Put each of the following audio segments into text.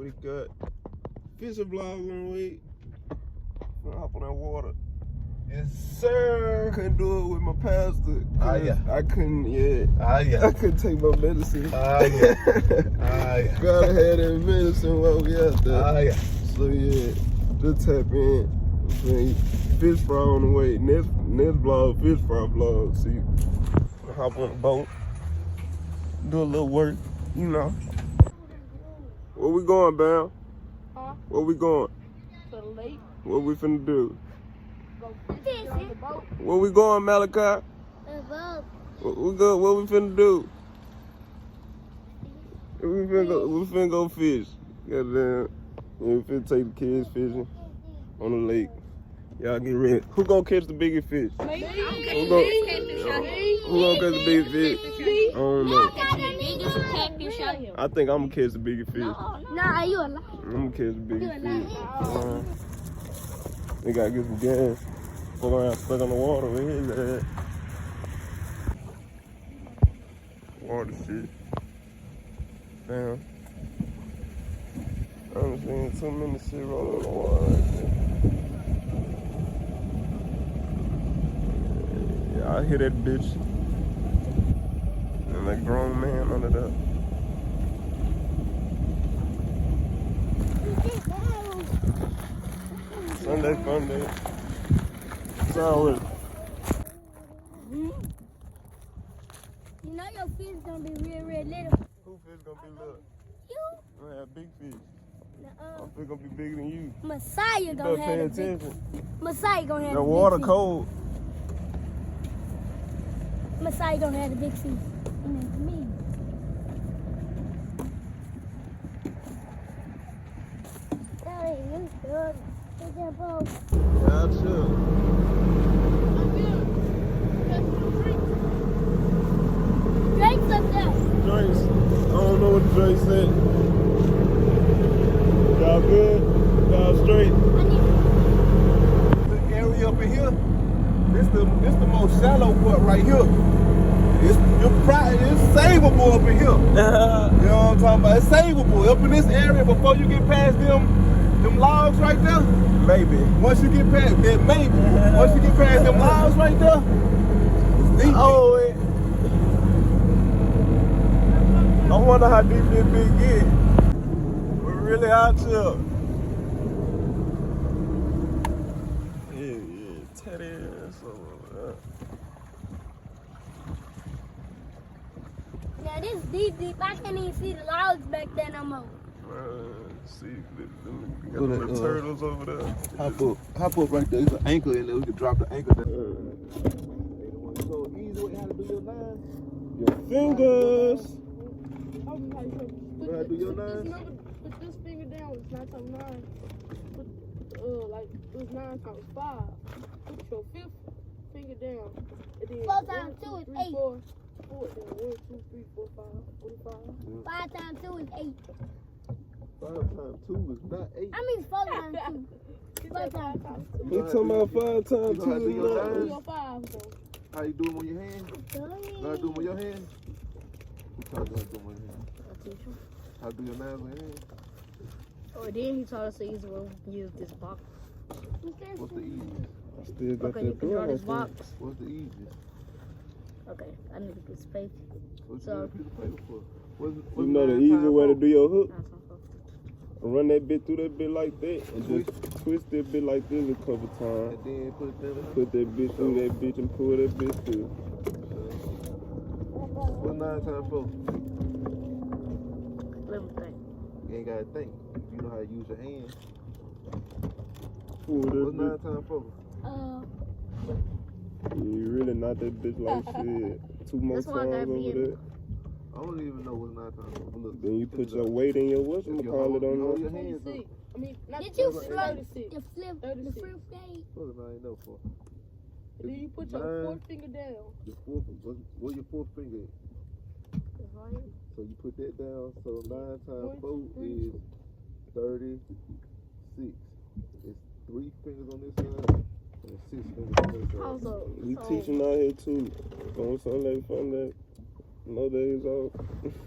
We got fishing vlogs on the way. Gonna hop on that water. Yes, sir. Couldn't do it with my pastor. Yeah. I couldn't, Yeah. I couldn't take my medicine. Yeah. Gotta have that medicine while we out there. Yeah. So yeah, just tap in. Fish fry on the way. Next vlog, fish fry vlog. See, hop on the boat, do a little work, you know. Where we going, Bam? Huh? Where we going? To the lake. What we finna do? Go fishing on the boat. Where we going, Malachi? The boat. What we finna do? We finna go fish. Goddamn. We finna take the kids fishing on the lake. Y'all get ready. Who gonna catch the biggest fish? Me. Who gonna catch the biggest fish? I don't know. I think I'm gonna catch the biggest fish. Nah, you a liar. I'm gonna catch the biggest fish. They gotta get some gas. Fuck around stuck on the water. We ain't that. Water shit. Damn. I'm seeing too many shit rolling on the water right there. Yeah, I hear that bitch. And that grown man under there. Sunday, Funday. Sound with it. You know your fish gonna be real little. Who fish gonna be little? You. I'm gonna have big fish. My fish gonna be bigger than you. Messiah You gonna better pay have the big. attention. Messiah gonna have The the water big fish. cold. Messiah gonna have the big fish. Me. Hey, you good? Take that boat. Yeah, I'm sure. Drake's up there. Drinks. I don't know what the drink said. Y'all good? Y'all straight? I need The area up in here, this the most shallow part right here. It's savable up in here. You know what I'm talking about? It's savable up in this area before you get past them logs right there. Maybe. Once you get past that, maybe. Once you get past them logs right there, it's deep. Oh, I wonder how deep this big is. We're really out here. Yeah, Teddy ass over there. Yeah, this deep. I can't even see the logs back there no more. See, got the little turtles over there. Hop up right there. There's an anchor in there. We can drop the anchor down. So easy way how to do your line. Your fingers. You know how to do your line? Put this finger down. It's 9 times 9. Put like it was 9 times 5. Put your fifth finger down. And then 4 times 2 is 8. 4. Then 1, 2, 3, 4, 5. 5 times 2 is 8. 5 times 2 is not 8. I mean 4 times 2. 4 times 2. He talking about 5 times 2 You know how to do your is lines? Your 5 though. How you do them with your hand? You know how to do them with your hand? Who taught you how to do them with your hand? How to do your lines with your hand? Oh, then he taught us to use this box. What's the easiest? Still got Okay, you that can draw blood this on box. What's the easiest? Okay, I need to get space. What's So- the piece of paper for? You know the easy way to do your hook? That's all. Run that bit through that bit like that and just twist that bit like this a couple times. And then put them in. Put that bit through that bitch and pull that bit through. What's 9 times 4? Little thing. You ain't gotta think. You know how to use your hand. Pull that What's 9 bit. times 4? You really not that bitch like shit. 2 more That's why I gotta times be over in- there. I don't even know what's 9 times 4. Look, Then you put your weight in your if you whatchamacallit hold on your there. hands up. 26. I mean, not Did you 36, flip 36. the flip the 36. fruit gate? What did I ain't know for? And then you put your Nine. fourth finger down. Your fourth, where your fourth finger is? It's right here. So you put that down. So 9 times 4 is 36. It's 3 fingers on this side and 6 fingers on this side. Also, We so- teaching out here too. On Sunday, Funday. No days off.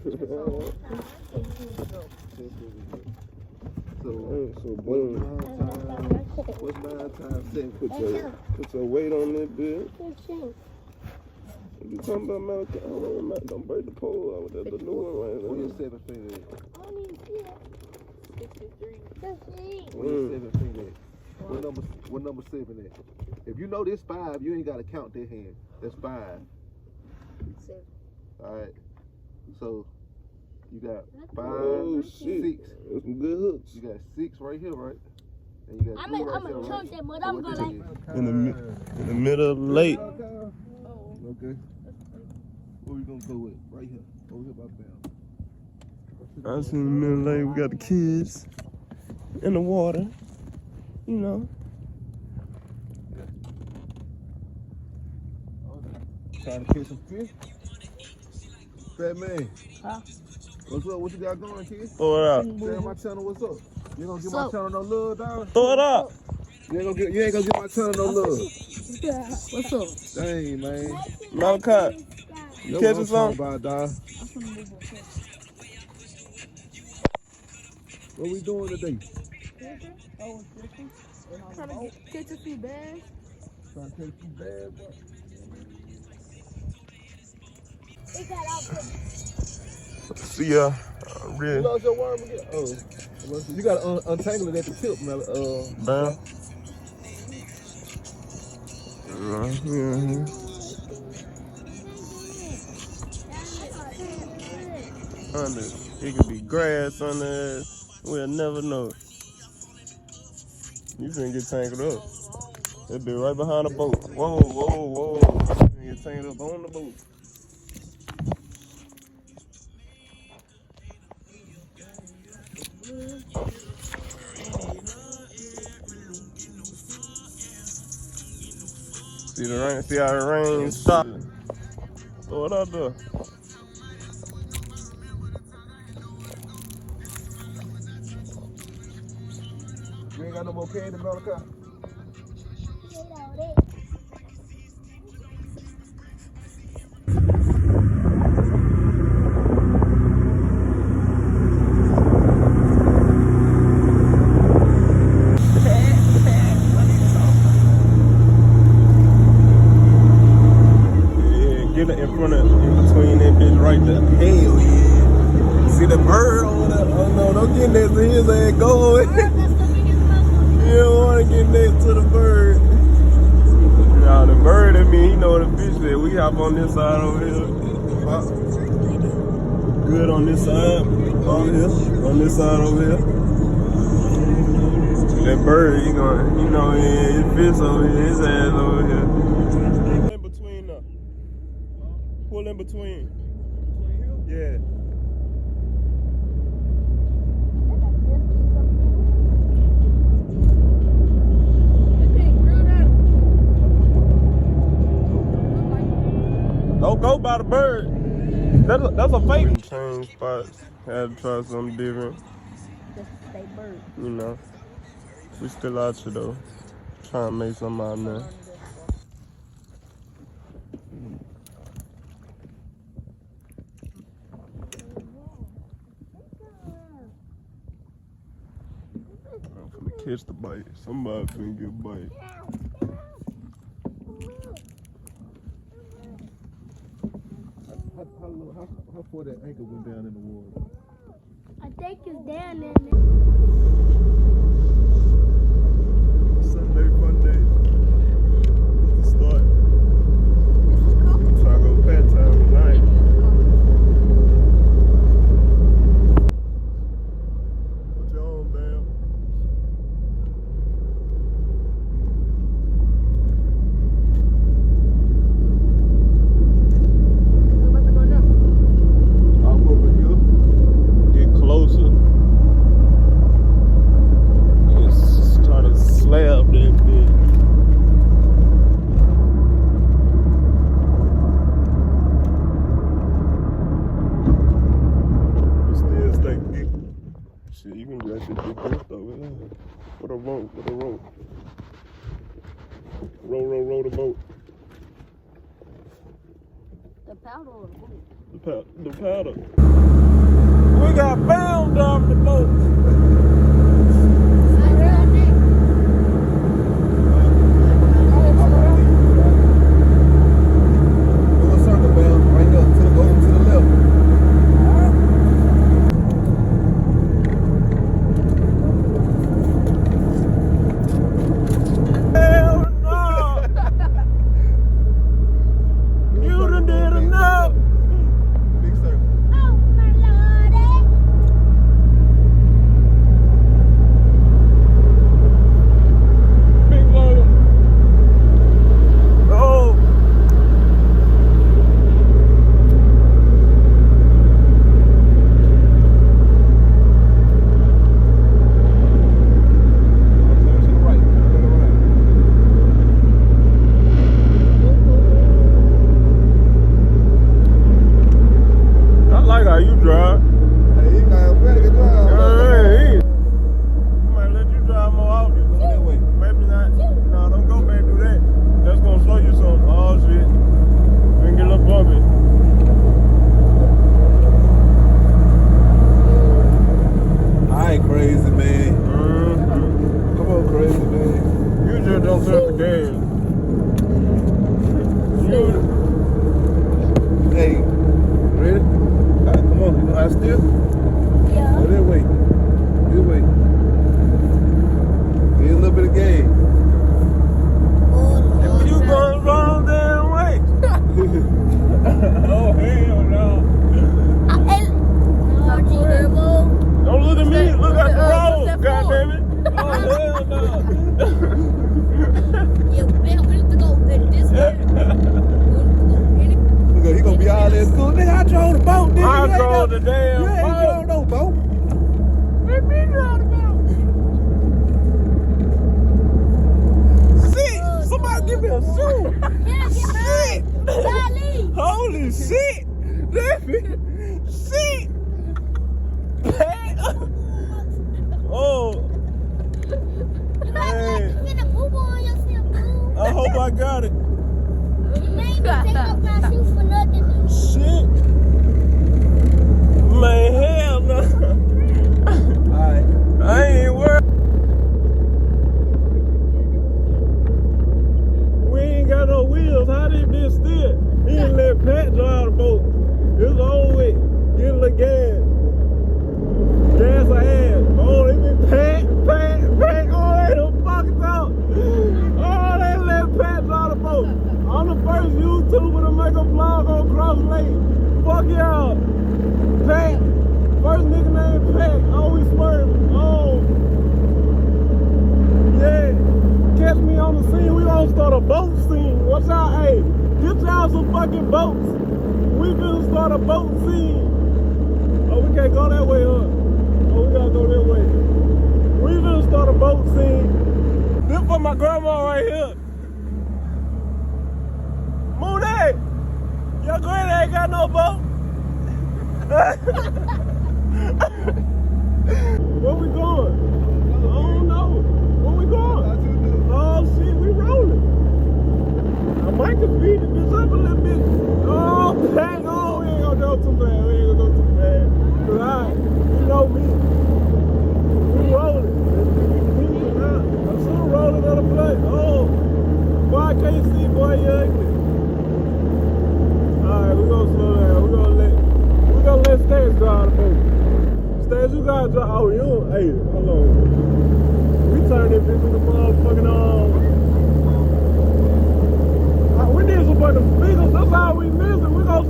10 fingers. So What's boom. 9 times 7? Put your weight on that bit. You talking about Malachi? Don't break the pole out. That's the new one right Where there. your 7 finger at? I don't even see that. 63. That's it. Where your 7 finger at? What number 7 at? If you know this 5, you ain't gotta count that hand. That's 5. 7. Alright. So you got 5, Oh shit. 6. That's some good hooks. You got 6 right here, right? And you got 3 right I'm there, gonna right? chunk that, but So I'm what gonna this like. is? In the middle of the lake. Oh. Okay. Where we gonna go with? Right here. Over here by the bound. I see in the middle of the lake. We got the kids in the water. You know. Trying to catch some fish? Fat man. Huh? What's up? What you got going, kid? Throw it out. Tell my channel what's up. You ain't gonna give my Sup? channel no love, dog? Throw it out. You ain't gonna give my channel no love. What's up? Dang, man. Malachi, you That's what catching I'm something? talking about, dog. I'm finna move on. What we doing today? Trying to catch a few bass. Trying to take some bad, boy. It got out. See ya. You Real. lost your worm again? Oh. You gotta untangle it at the tip, man. Bam. Yeah. Under. It could be grass under it. We'll never know. You finna get tangled up. It'll be right behind the boat. Whoa. You finna get tangled up on the boat. See the rain? See how the rain stopped? Throw it out there. You ain't got no more candy, Malachi? Get it in front of, in between that bitch right there. Hell yeah. See the bird over there? Oh no, don't get next to his ass. Go away. You don't want to get next to the bird. Now the bird, I mean, he know the fish that we hop on this side over here. Good on this side. On here. On this side over here. That bird, he going, you know, his fish over here, his ass over here. In between them. Pull in between. Yeah. Don't go by the bird. That's a fake. Change spots. Had to try something different. Just stay bird. You know. We still out here though. Trying to make something out of there. I'm finna catch the bite. Somebody finna get a bite. How far that anchor went down in the water? I think it's down there. Sunday, Funday. What's the start? Taco Pad time tonight. What you on, Bam? I'll go over here. Get closer. Just try to slab that bitch. You still stay deep. Shit, you can do that shit deep over there. With a rope, with a rope. Row the boat. The powder or the boot? The powder. We got bound off the boat. crazy man. Mm-hmm. Come on, crazy man. You just don't touch the gas. Hey, ready? All right, come on. You know how to steer? Yeah. Go that way. This way. Get a little bit of gas. Oh, You going wrong damn way. Oh hell no. Don't look at me, look at the road, goddammit. Oh hell no. Yeah, man, we need to go in this way. Look, he gonna be all that school. Nigga, I drove the boat, nigga. I drove the damn You ain't boat. drove no boat. Let me drive the boat. Shit, somebody give me a shoe. Shit. Holy shit. Shit. Oh. Man. I hope I got it. Shit. Man, hell no. Alright. I ain't worried. We ain't got no wheels. How they been steer? He didn't let Pat drive the boat. It's over with. Get a little gas. Gas ahead. Oh, they been Pat. Oh, they done fucking out. Oh, they let Pat drive the boat. I'm the first YouTuber to make a vlog on Cross Lake. Fuck y'all. Pat. First nigga named Pat. Always swerving. Oh. Yeah. Catch me on the scene. We gonna start a boat scene. Watch out. Hey, get y'all some fucking boats. We finna start a boat scene. Oh, we can't go that way, huh? Oh, we gotta go that way. We finna start a boat scene. This for my grandma right here. Mooney! Your granny ain't got no boat. Where we going? I don't know. Where we going? Oh shit, we rolling. I might just speed the bitch up a little bit. Oh, dang, oh, we ain't gonna go too bad. We ain't gonna go too bad. Alright, you know me. We rolling. I'm still rolling on the plate. Oh, boy, I can't see, boy, you ugly. Alright, we gonna slow down. We gonna let Stats drive the boat. Stats, you gotta drive. Oh, you don't. Hey, hold on. We turn this bitch into motherfucking we need some fucking speakers. That's how we miss it. We gonna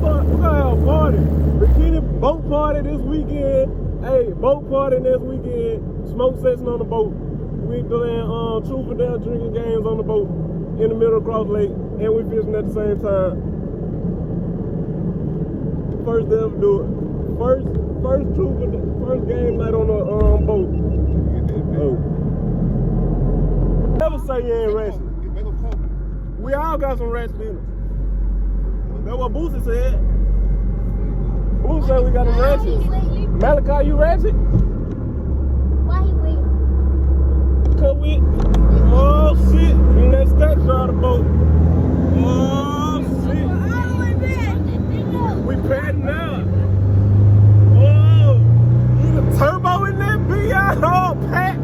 have a party. Bikini boat party this weekend. Hey, boat party next weekend. Smoke session on the boat. We playing truth or dare drinking games on the boat in the middle of Cross Lake, and we fishing at the same time. First to ever do it. First truth or dare, first game night on the boat. Oh. Never say you ain't ratchet. We all got some ratchet in us. That's what Boosie said. Boosie said we got a ratchet. Malachi, you ratchet? Why he wait? Cause we, oh shit, and that stack drive the boat. Oh shit. We padding out. Oh, you the turbo in that B.I. Oh, pat.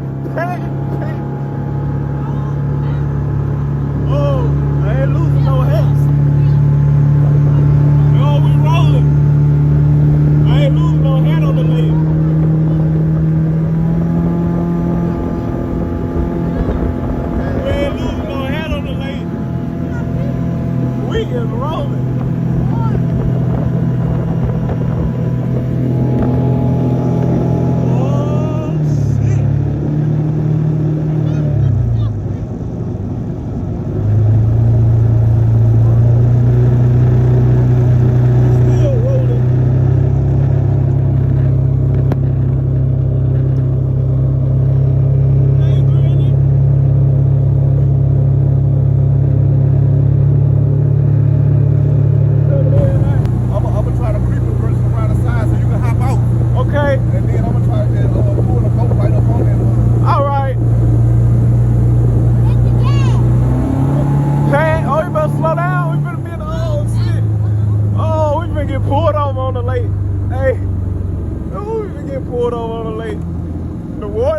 Oh, I ain't losing no heads. Oh, we rolling. I ain't losing no head on the lake. We ain't losing no head on the lake. We is rolling. Oh, shit.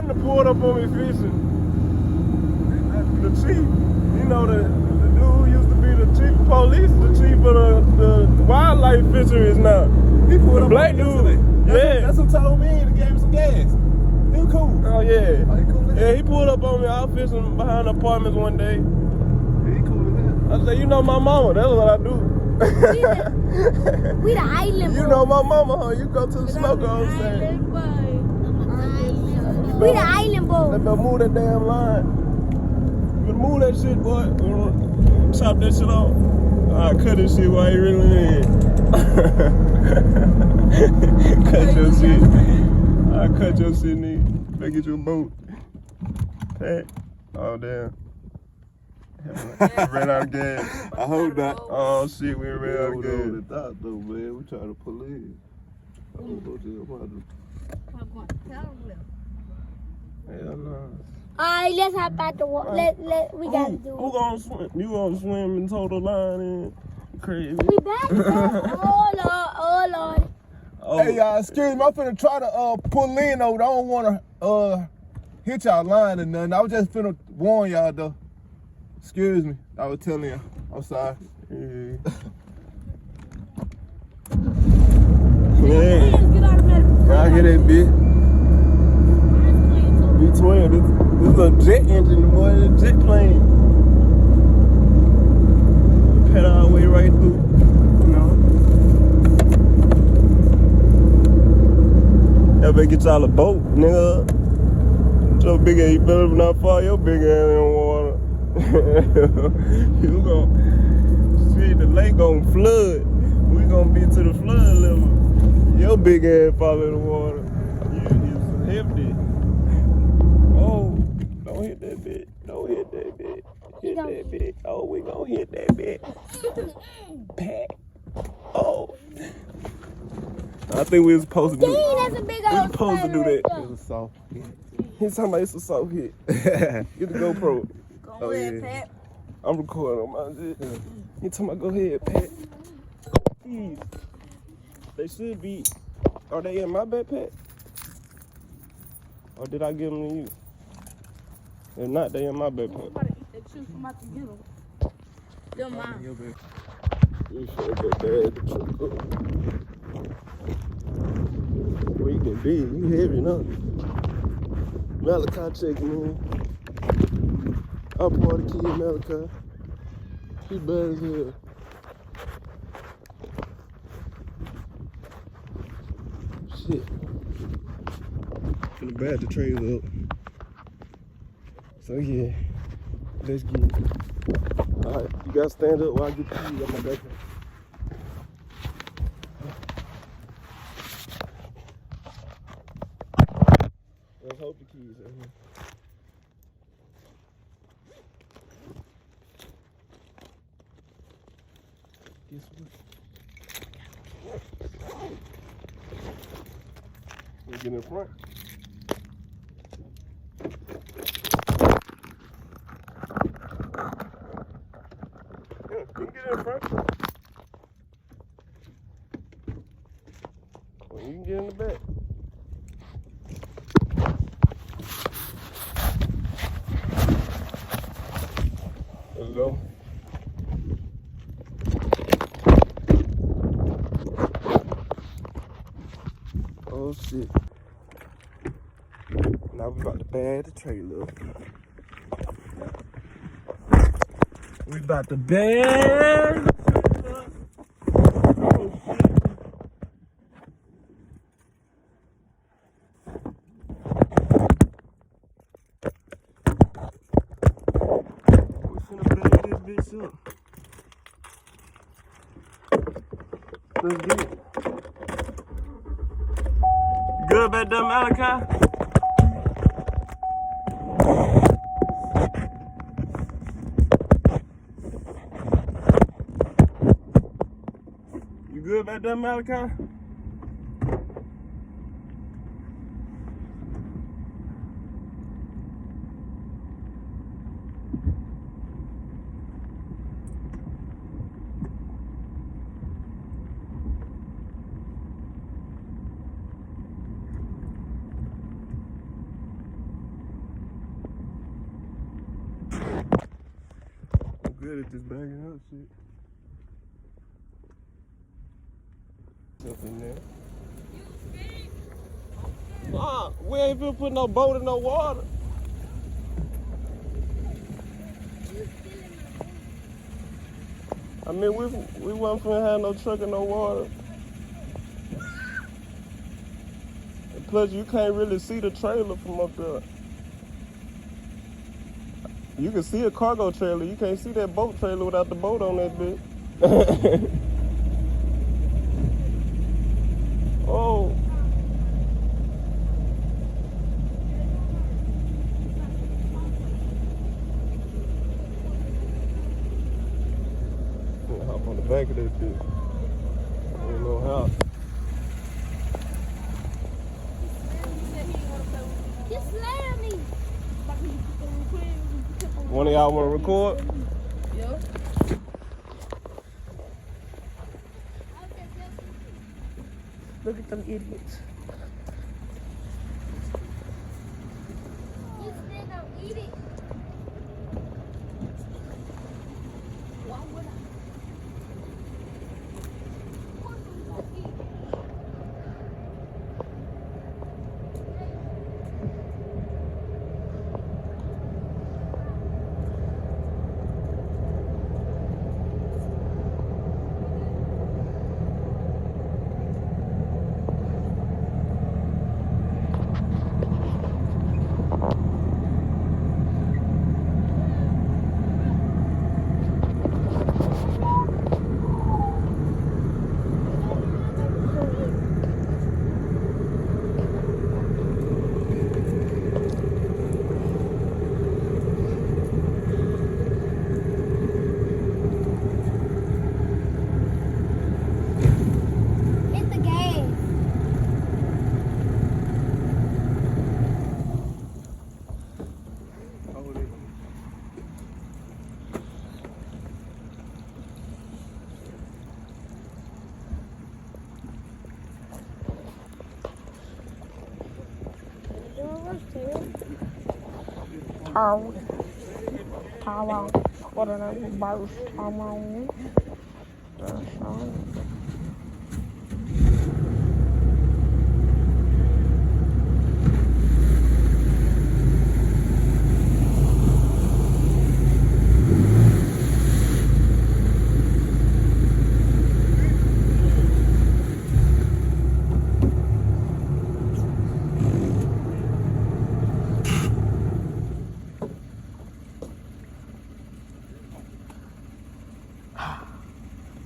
done pulled up on me fishing. The chief, you know, the dude who used to be the chief of police, the chief of the wildlife fisheries now. He pulled up Black on me dude. yesterday. Yeah. That's who told me and gave me some gas. He was cool. Oh yeah. Oh, he cool as Yeah, hell. he pulled up on me. I was fishing behind the apartments one day. Yeah, he cool as hell. I said, you know my mama, that's what I do. We the island You boys. know my mama, huh? You go to the smoker on Saturday. Island boy. We the island Let boys. me move that damn line. You gonna move that shit, boy. Chop that shit off. I cut this shit while you really in. Cut your shit. I cut your shit, nigga. Make it your boat. Hey. Oh, damn. Ran out of gas. I hope not. Oh, shit, we ran out of Over gas. the top though, man. We trying to pull in. I'm gonna go to Hell no. Alright, let's hop out the water. We gotta do Who it. gonna swim? You gonna swim and tow the line in? Crazy. We back. Oh Lord, oh Lord. Oh, Hey y'all, excuse me. I'm finna try to pull in though. I don't wanna hit y'all line or nothing. I was just finna warn y'all though. Excuse me. I was telling you. I'm sorry. yeah. Please Yeah. get out of that. I hear that bit. B12. This is a jet engine, boy. A jet plane. Pedal our way right through. You know. Y'all better get y'all a boat, nigga. Your big ass, you better not fall your big ass in water. You gon' see the lake gon' flood. We gon' be to the flood level. Your big ass fall in the water. You is hefty. Oh, don't hit that bit. Don't hit that bit. Hit that bit. Oh, we gon' hit that bit. Pat. Oh. I think we was supposed to do Dang, that's a big We old supposed to do that. It was soft. He's talking about it's a soft hit. Get the GoPro. Oh yeah. I'm recording on my shit. He talking about go ahead, Pat. Jeez. They should be. Are they in my backpack? Or did I give them to you? If not, they in my backpack. Somebody eat that chips. I'm about to get them. Them mine. You should go bad the truck up. Where you can be? You heavy now. Malachi checking in. I'm part of the kid, Malachi. He bad as hell. Shit. Finna bad the trailer up. So yeah, let's get it. Alright, you gotta stand up while I get the keys on my back. Let's hope the keys are here. Guess what? We get in front. Yeah, you can get in front. Well, you can get in the back. Let's go. Oh shit. Now we about to bag the trailer. We about to bag. Oh shit. We finna bag this bitch up. Let's get it. Good back there, Malachi? You good back there, Malachi? good at this banging up shit. Up in there. Nah, we ain't been putting no boat in no water. I mean, we wasn't finna have no truck in no water. And plus, you can't really see the trailer from up there. You can see a cargo trailer. You can't see that boat trailer without the boat on that bitch. Oh. Hop on the back of that bitch. I don't know how. You slammed me. One of y'all want to record? Yeah. Look at them idiots. You still don't eat it. Why would I? Hit the gas.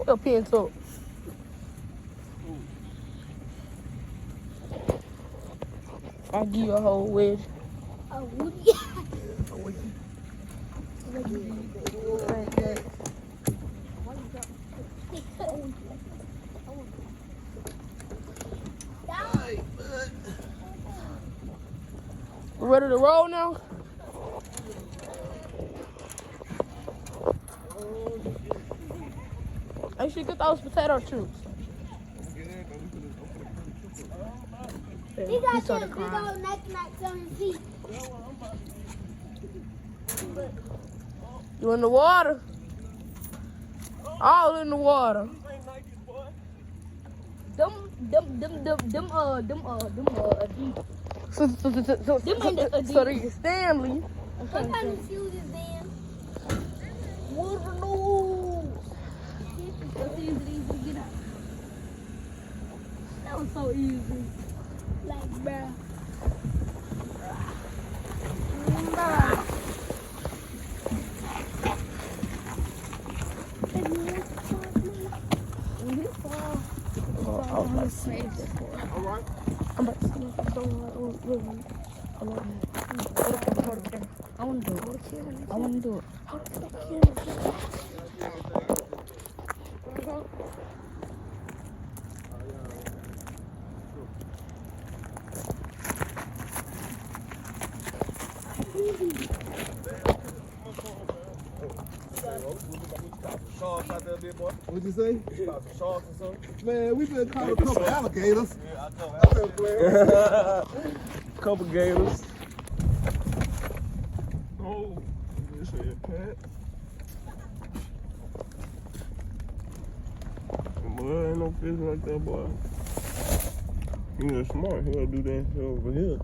Your pants up. I'll give you a whole wedge. Oh, would We ready to roll now? I should get those potato chips. He got some big old knickknacks on his feet. You in the water? All in the water. Them Adidas. So they Stanley. What kind of shoes is them? What are those? That's easy to get out. That was so easy. Like, bruh. I'm about to see if it's for. Alright. I'm about to see if it's on. Hold on. I want to do it. I want to do it. What'd you say? Some sharks or something? Man, we been caught a couple alligators. Yeah, I know. Couple gators. Oh, this is Pat. Well, ain't no fish like that, boy. He was smart. He'll do that shit over here.